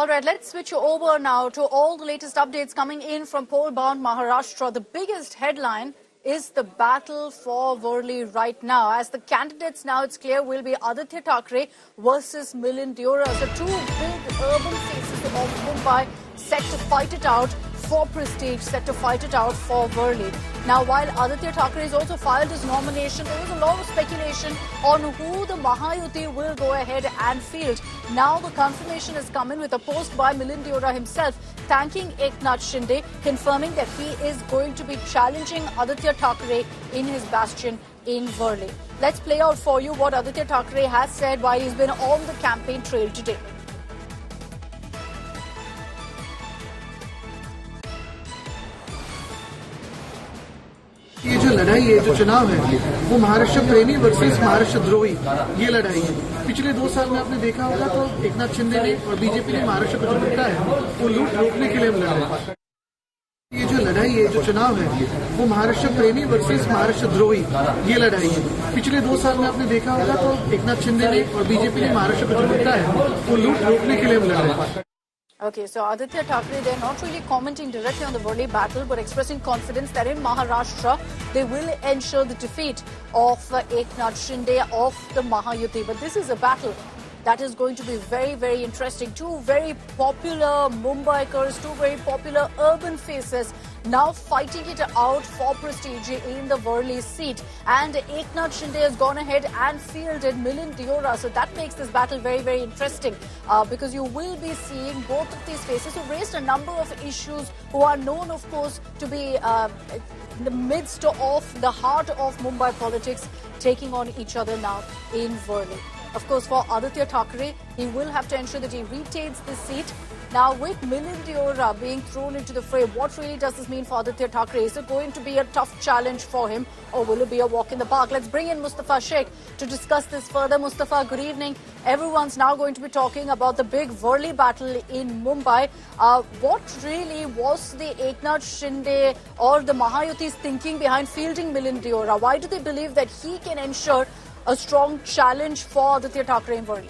All right, let's switch over now to all the latest updates coming in from poll-bound Maharashtra. The biggest headline is the battle for Worli right now. As the candidates now, it's clear, will be Aaditya Thackeray versus Milind Deora. So two big urban faces of Mumbai set to fight it out for prestige, set to fight it out for Worli. Now, while Aaditya Thackeray has also filed his nomination, there was a lot of speculation on who the Mahayuti will go ahead and field. Now, the confirmation has come in with a post by Milind Deora himself, thanking Eknath Shinde, confirming that he is going to be challenging Aaditya Thackeray in his bastion in Worli. Let's play out for you what Aaditya Thackeray has said while he's been on the campaign trail today. ये जो लड़ाई है, जो चुनाव है, वो महाराष्ट्र प्रेमी versus Maharashtra द्रोही ये लड़ाई है। पिछले 2 साल में आपने देखा होगा तो एकनाथ शिंदे ने और बीजेपी ने महाराष्ट्र को जो लूटा है वो लूट रोकने के लिए हम लड़ रहे हैं। ये जो लड़ाई है, जो चुनाव है, वो महाराष्ट्र प्रेमी वर्सेस महाराष्ट्र द्रोही ये लड़ाई है। पिछले 2 साल में आपने देखा होगा तो एकनाथ शिंदे ने और बीजेपी ने महाराष्ट्र को जो लूटा है वो लूट रोकने के लिए हम लड़ रहे हैं। Okay, so Aaditya Thackeray, they're not really commenting directly on the Worli battle, but expressing confidence that in Maharashtra, they will ensure the defeat of Eknath Shinde of the Mahayuti. But this is a battle that is going to be very, very interesting. Two very popular Mumbaikars, two very popular urban faces now fighting it out for prestige in the Worli seat. And Eknath Shinde has gone ahead and fielded Milind Deora. So that makes this battle very, very interesting because you will be seeing both of these faces who raised a number of issues, who are known, of course, to be in the midst of the heart of Mumbai politics, taking on each other now in Worli. Of course, for Aaditya Thackeray, he will have to ensure that he retains this seat. Now, with Milind Deora being thrown into the fray, what really does this mean for Aaditya Thackeray? Is it going to be a tough challenge for him, or will it be a walk in the park? Let's bring in Mustafa Sheikh to discuss this further. Mustafa, good evening. Everyone's now going to be talking about the big Worli battle in Mumbai. What really was the Eknath Shinde or the Mahayuti's thinking behind fielding Milind Deora? Why do they believe that he can ensure a strong challenge for Aaditya Thackeray in Worli?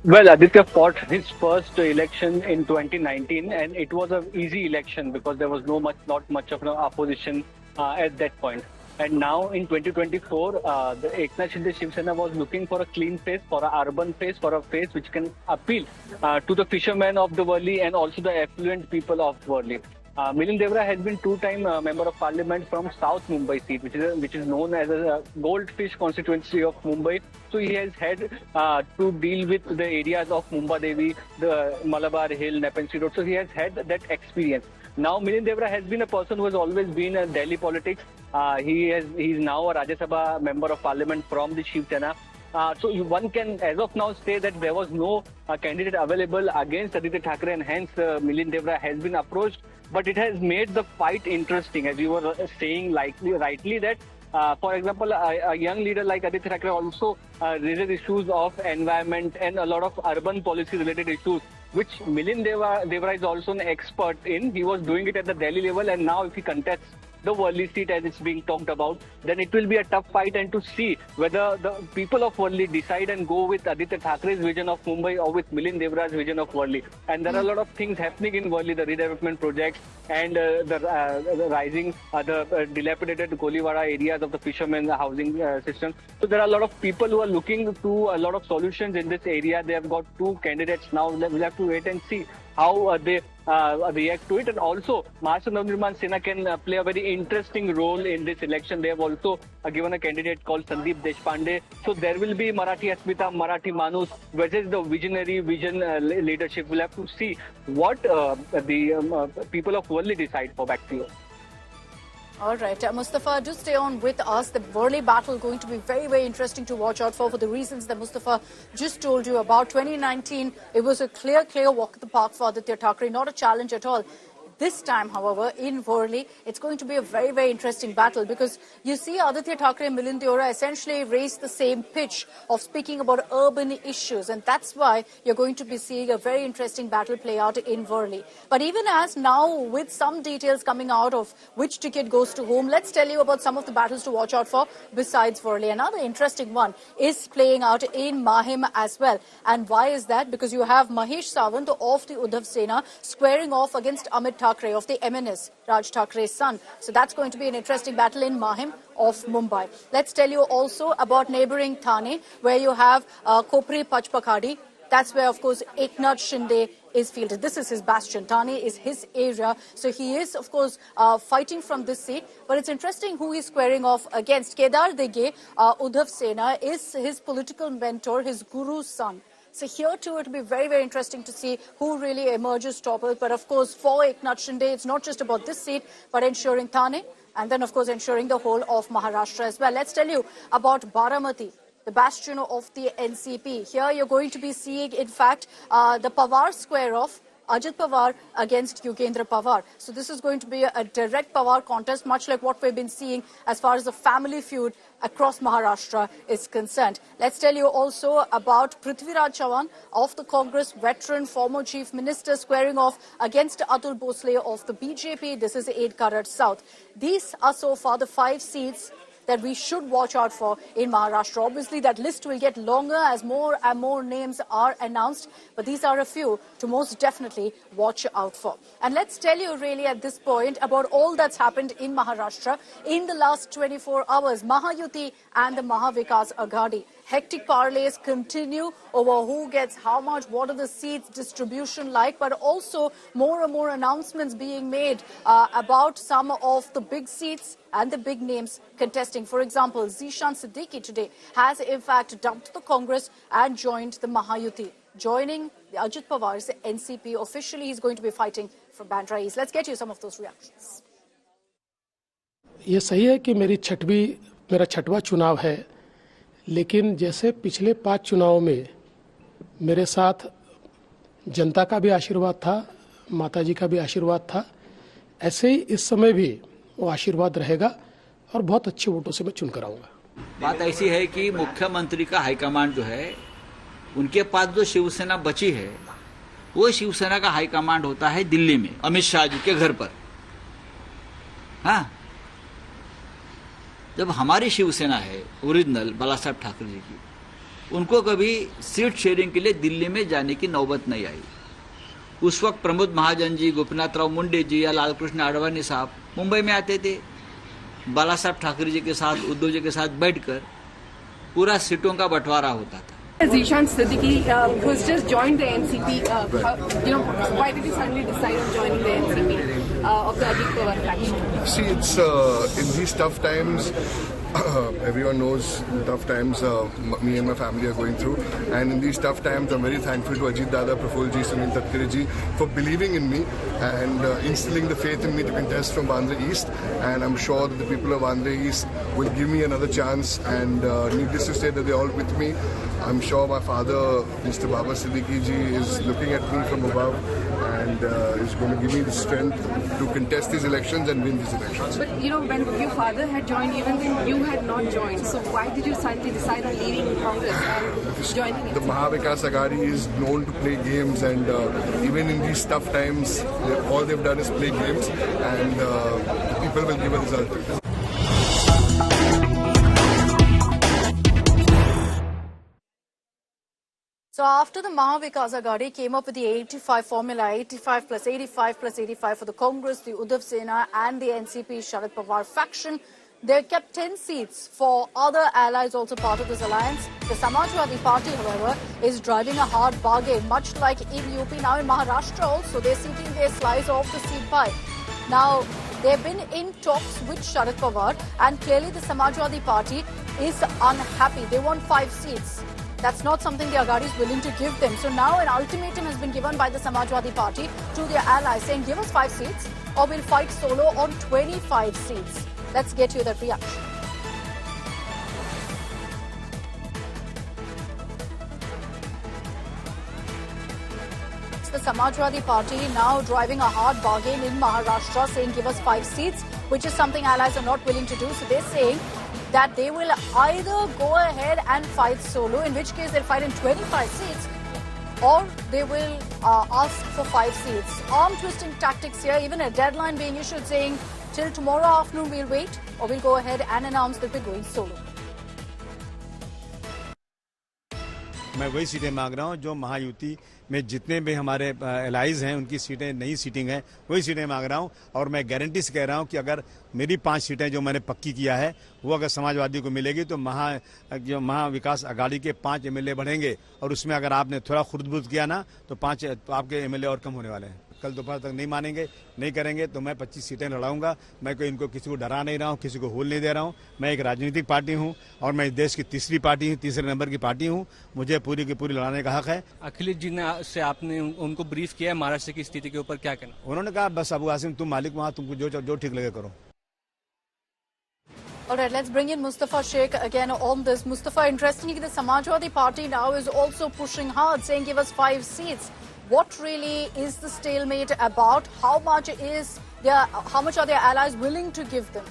Well, Aditya fought his first election in 2019, and it was an easy election because there was not much of an opposition at that point. And now in 2024, the Eknath Shinde Shiv Sena was looking for a clean face, for an urban face, for a face which can appeal to the fishermen of the Worli and also the affluent people of Worli. Milind Deora has been 2-time member of parliament from South Mumbai seat, which is known as a goldfish constituency of Mumbai. So he has had to deal with the areas of Mumbai Devi, the Malabar Hill, Nepean Road. So he has had that experience. Now Milind Deora has been a person who has always been in Delhi politics. He is now a Rajya Sabha member of parliament from the Shiv Sena. So one can, as of now, say that there was no candidate available against Aaditya Thackeray, and hence Milind Deora has been approached. But it has made the fight interesting, as you were saying rightly that, for example, a young leader like Aaditya Thackeray also raises issues of environment and a lot of urban policy-related issues, which Milind Deora is also an expert in. He was doing it at the Delhi level, and now if he contests the Worli seat as it's being talked about, then it will be a tough fight, and to see whether the people of Worli decide and go with Aaditya Thackeray's vision of Mumbai or with Milind Deora's vision of Worli. And there are a lot of things happening in Worli, the redevelopment projects and the rising, the dilapidated Goliwada areas of the fishermen housing system. So there are a lot of people who are looking to a lot of solutions in this area. They have got 2 candidates now. We'll have to wait and see how they react to it. And also, Maharashtra Navnirman Sena can play a very interesting role in this election. They have also given a candidate called Sandeep Deshpande. So there will be Marathi Asmita, Marathi Manus versus the visionary leadership. We'll have to see what the people of Worli decide for. Back to you. All right, Mustafa, do stay on with us. The Worli battle going to be very, very interesting to watch out for the reasons that Mustafa just told you about. 2019, it was a clear walk in the park for Aaditya Thackeray, not a challenge at all. This time, however, in Worli, it's going to be a very, very interesting battle because you see Aaditya Thackeray and Milind Deora essentially raise the same pitch of speaking about urban issues, and that's why you're going to be seeing a very interesting battle play out in Worli. But even as now, with some details coming out of which ticket goes to whom, let's tell you about some of the battles to watch out for besides Worli. Another interesting one is playing out in Mahim as well. And why is that? Because you have Mahesh Sawant of the Uddhav Sena squaring off against Amit Thackeray of the MNS, Raj Thakray's son. So that's going to be an interesting battle in Mahim of Mumbai. Let's tell you also about neighbouring Thane, where you have Kopri Pachpakhadi. That's where, of course, Eknath Shinde is fielded. This is his bastion. Thane is his area. So he is, of course, fighting from this seat. But it's interesting who he's squaring off against. Kedar Dege, Uddhav Sena, is his political mentor, his guru's son. So here too, it will be very, very interesting to see who really emerges toppled. But of course, for Eknath Shinde, it's not just about this seat, but ensuring Thane and then, of course, ensuring the whole of Maharashtra as well. Let's tell you about Baramati, the bastion of the NCP. Here you're going to be seeing, in fact, the Pawar square off. Ajit Pawar against Yogendra Pawar. So this is going to be a direct Pawar contest, much like what we've been seeing as far as the family feud across Maharashtra is concerned. Let's tell you also about Prithviraj Chavan of the Congress, veteran, former chief minister, squaring off against Atul Bhosle of the BJP. This is 8 Karad South. These are so far the 5 seats that we should watch out for in Maharashtra. Obviously, that list will get longer as more and more names are announced, but these are a few to most definitely watch out for. And let's tell you really at this point about all that's happened in Maharashtra in the last 24 hours. Mahayuti and the Mahavikas Aghadi. Hectic parlays continue over who gets how much, what are the seats distribution like, but also more and more announcements being made about some of the big seats and the big names contesting. For example, Zishan Siddiqui today has in fact dumped the Congress and joined the Mahayuti. Joining Ajit Pawar's NCP, officially he's going to be fighting for Bandra East. Let's get you some of those reactions. ये सही है कि मेरा छठवां चुनाव है, लेकिन जैसे पिछले 5 चुनावों में मेरे साथ जनता का भी आशीर्वाद था, माताजी का भी आशीर्वाद था, ऐसे ही इस समय भी वो आशीर्वाद रहेगा और बहुत अच्छे वोटों से मैं चुनकर आऊंगा। बात ऐसी है कि मुख्यमंत्री का हाईकमांड जो है, उनके पास जो शिवसेना बची है, वो शिवसेना का हाईकमांड होता है दिल्ली में अमित शाह जी के घर पर। हाँ, जब हमारी शिवसेना है ओरिजिनल बाला साहब ठाकरे जी की, उनको कभी सीट शेयरिंग के लिए दिल्ली में जाने की नौबत नहीं आई। उस वक्त प्रमोद महाजन जी, गोपीनाथ मुंडे जी या लालकृष्ण आडवाणी साहब मुंबई में आते थे, बाला साहब ठाकरे जी के साथ, उद्धव जी के साथ बैठकर पूरा सीटों का बंटवारा होता था। Zishan Siddiqui, who's just joined the NCP, why did he suddenly decide on joining the NCP of the Ajit Pawar faction? See, it's in these tough times, everyone knows the tough times me and my family are going through, and in these tough times I'm very thankful to Ajit Dada, Praful ji, Milind Deora ji for believing in me and instilling the faith in me to contest from Bandra East, and I'm sure that the people of Bandra East will give me another chance, and needless to say that they're all with me. I'm sure my father, Mr. Baba Siddiqui ji, is looking at me from above and is going to give me the strength to contest these elections and win these elections. But when your father had joined, even when you had not joined, so why did you suddenly decide on leaving Congress and joining it? The Mahavikas Aghadi is known to play games, and even in these tough times, all they've done is play games, and people will give a result. So after the Mahavikas Aghadi came up with the 85 formula, 85 plus 85 plus 85 for the Congress, the Uddhav Sena and the NCP Sharad Pawar faction, they kept 10 seats for other allies also part of this alliance. The Samajwadi Party, however, is driving a hard bargain, much like in UP. Now in Maharashtra also, they're seeking their slice of the seat pie. Now, they've been in talks with Sharad Pawar, and clearly the Samajwadi Party is unhappy. They want 5 seats. That's not something the Aghadi is willing to give them. So now an ultimatum has been given by the Samajwadi Party to their allies, saying give us 5 seats or we'll fight solo on 25 seats. Let's get you that reaction. the Samajwadi Party now driving a hard bargain in Maharashtra, saying give us 5 seats, which is something allies are not willing to do. So they're saying that they will either go ahead and fight solo, in which case they'll fight in 25 seats, or they will ask for 5 seats. Arm-twisting tactics here, even a deadline being issued saying till tomorrow afternoon we'll wait, or we'll go ahead and announce that we're going solo. मैं वही सीटें मांग रहा हूं जो महायुति में जितने भी हमारे एलाइज हैं उनकी सीटें नई सीटिंग है, वही सीटें मांग रहा हूं। और मैं गारंटी से कह रहा हूं कि अगर मेरी 5 सीटें जो मैंने पक्की किया है वो अगर समाजवादी को मिलेगी तो महाविकास आघाड़ी के 5 एमएलए बढ़ेंगे, और उसमें अगर आपने थोड़ा खुर्द-बुर्द किया ना तो 5 आपके एमएलए और कम होने वाले हैं। कल दोपहर तक नहीं मानेंगे, नहीं करेंगे तो मैं 25 सीटें लड़ाऊंगा। मैं कोई इनको किसी को डरा नहीं रहा हूं, किसी को होल नहीं दे रहा हूं। मैं एक राजनीतिक पार्टी हूं और मैं इस देश की तीसरी पार्टी हूं, तीसरे नंबर की पार्टी हूं। मुझे पूरी की पूरी लड़ाने का हक है। अखिलेश जी ने से आपने उनको ब्रीफ किया है महाराष्ट्र की स्थिति के ऊपर, क्या कहना? उन्होंने कहा बस अबू आसिम तुम मालिक वहां, तुमको जो ठीक लगे करो। All right, let's bring in Mustafa Sheikh again on this. Mustafa, interestingly, the Samajwadi Party now is also pushing hard, saying give us 5 seats. What really is the stalemate about? How much are their allies willing to give them?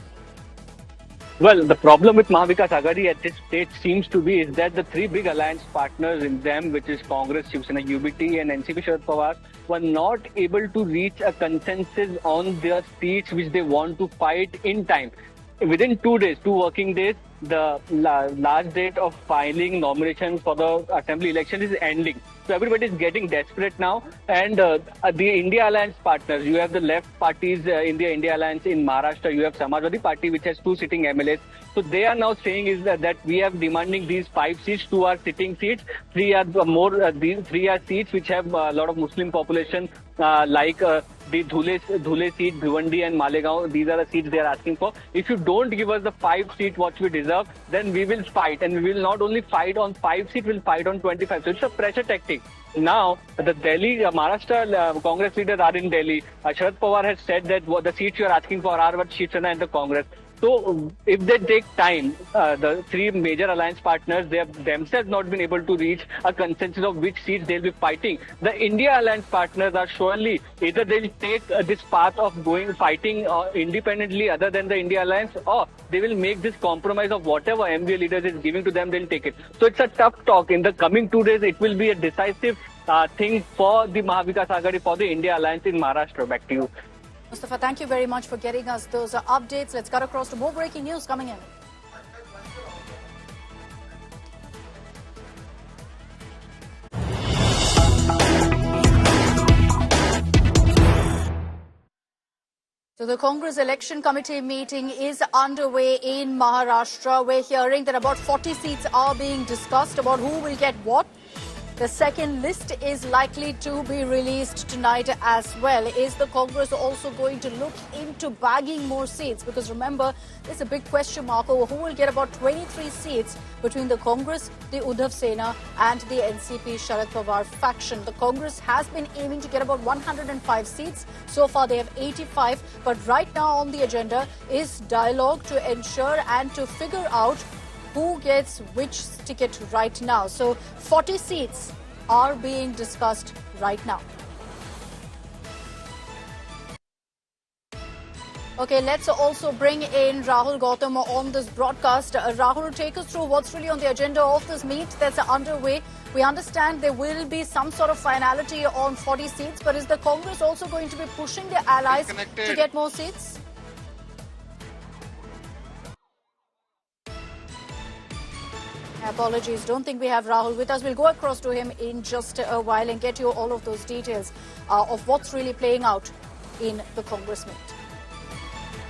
Well, the problem with Mahavikas Aghadi at this stage seems to be is that the 3 big alliance partners in them, which is Congress, Shiv Sena, UBT and NCP Sharad Pawar, were not able to reach a consensus on their seats which they want to fight in time. Within 2 days, 2 working days, the last date of filing nominations for the assembly election is ending. So everybody is getting desperate now, and the India Alliance partners, you have the left parties in the India Alliance in Maharashtra, you have Samajwadi Party which has 2 sitting MLAs. So they are now saying is that we are demanding these 5 seats, 2 are sitting seats, 3 are more, these 3 are seats which have a lot of Muslim population like the Dhule seat, Bhiwandi and Malegaon. These are the seats they are asking for. If you don't give us the 5 seat what we deserve, then we will fight, and we will not only fight on 5 seats, we'll fight on 25. So it's a pressure tactic. Now, the Delhi, Maharashtra Congress leaders are in Delhi. Sharad Pawar has said that the seats you are asking for are what Shiv Sena and the Congress. So, if they take time, the 3 major alliance partners, they have themselves not been able to reach a consensus of which seats they'll be fighting. The India alliance partners are surely either they'll take this path of fighting independently other than the India alliance, or they will make this compromise of whatever MVA leaders is giving to them, they'll take it. So it's a tough talk. In the coming 2 days, it will be a decisive thing for the Mahavikas Aghadi, for the India alliance in Maharashtra. Back to you. Mustafa, thank you very much for getting us those updates. Let's cut across to more breaking news coming in. So the Congress Election Committee meeting is underway in Maharashtra. We're hearing that about 40 seats are being discussed about who will get what. The second list is likely to be released tonight as well. Is the Congress also going to look into bagging more seats? Because remember, there's a big question mark over who will get about 23 seats between the Congress, the Uddhav Sena and the NCP Sharad Pawar faction. The Congress has been aiming to get about 105 seats. So far they have 85. But right now on the agenda is dialogue to ensure and to figure out who gets which ticket right now. So 40 seats are being discussed right now. Okay, let's also bring in Rahul Gautam on this broadcast. Rahul, take us through what's really on the agenda of this meet that's underway. We understand there will be some sort of finality on 40 seats, but is the Congress also going to be pushing their allies to get more seats? Apologies, don't think we have Rahul with us. We'll go across to him in just a while and get you all of those details of what's really playing out in the Congress meet.